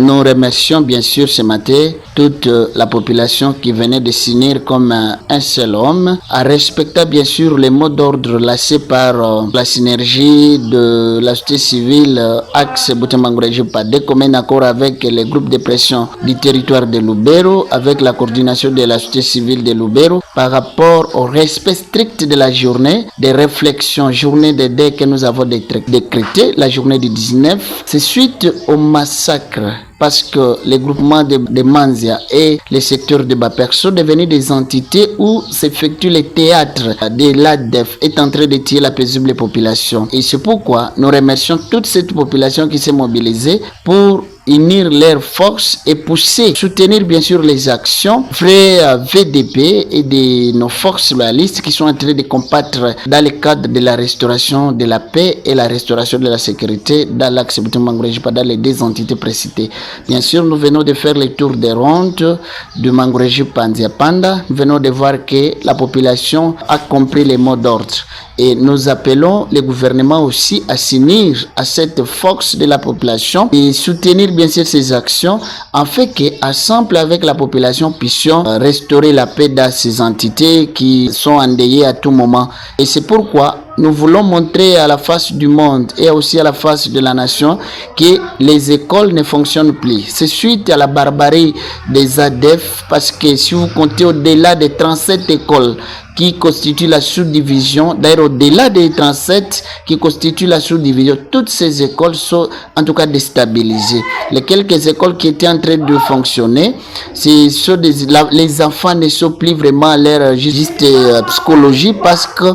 Nous remercions bien sûr ce matin toute la population qui venait de signer comme un seul homme, en respectant bien sûr les mots d'ordre laissés par la synergie de la société civile Axe Butemangoureji-Padé, comme un accord avec les groupes de pression du territoire de Lubero, avec la coordination de la société civile de Lubero, par rapport au respect strict de la journée des réflexions, journée de deuil que nous avons décrété, la journée du 19. C'est suite au massacre, parce que les groupements de Manzia et les secteurs de Baper sont devenus des entités où s'effectue le théâtre de l'ADF est en train de tuer la paisible population. Et c'est pourquoi nous remercions toute cette population qui s'est mobilisée pour unir leurs forces et pousser, soutenir bien sûr les actions vraies VDP et de nos forces loyalistes qui sont en train de combattre dans le cadre de la restauration de la paix et la restauration de la sécurité dans l'axe Butemangoureji-Padé, dans les deux entités précitées. Bien sûr, nous venons de faire le tour des rondes de Mangoureji-Panzia-Panda. Nous venons de voir que la population a compris les mots d'ordre. Et nous appelons le gouvernement aussi à s'unir à cette force de la population et soutenir bien sûr ces actions afin qu'ensemble avec la population puissions restaurer la paix dans ces entités qui sont endeuillées à tout moment. Et c'est pourquoi nous voulons montrer à la face du monde et aussi à la face de la nation que les écoles ne fonctionnent plus. C'est suite à la barbarie des ADF, parce que si vous comptez au-delà des 37 écoles qui constituent la sous-division, d'ailleurs au-delà des 37 qui constituent la sous-division, toutes ces écoles sont en tout cas déstabilisées. Les quelques écoles qui étaient en train de fonctionner, les enfants ne sont plus vraiment à leur juste psychologie, parce que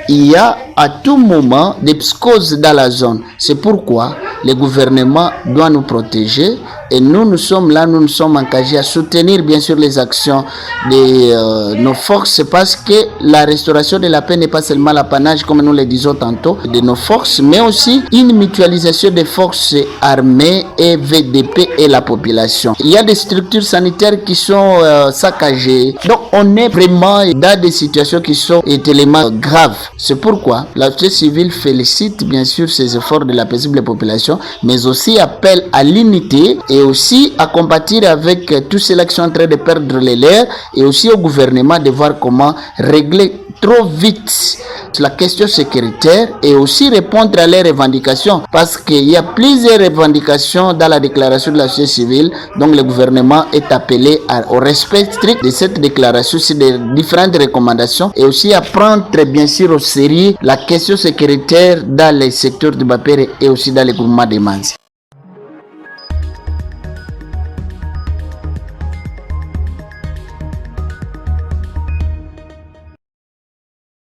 il y a à tout moment des psychoses dans la zone. C'est pourquoi le gouvernement doit nous protéger et nous sommes là, nous nous sommes engagés à soutenir bien sûr les actions de nos forces, parce que la restauration de la paix n'est pas seulement l'apanage, comme nous le disons tantôt, de nos forces, mais aussi une mutualisation des forces armées et VDP et la population. Il y a des structures sanitaires qui sont saccagées, donc on est vraiment dans des situations qui sont tellement graves. C'est pourquoi la société civile félicite bien sûr ces efforts de la paisible population, mais aussi appelle à l'unité et aussi à combattre avec tous ceux qui sont en train de perdre les leurs, et aussi au gouvernement de voir comment régler trop vite la question sécuritaire et aussi répondre à leurs revendications, parce qu'il y a plusieurs revendications dans la déclaration de la société civile. Donc le gouvernement est appelé au respect strict de cette déclaration, c'est des différentes recommandations, et aussi à prendre bien sûr au sérieux la question sécuritaire dans les secteurs de Bapere et aussi dans les groupements de Manzia.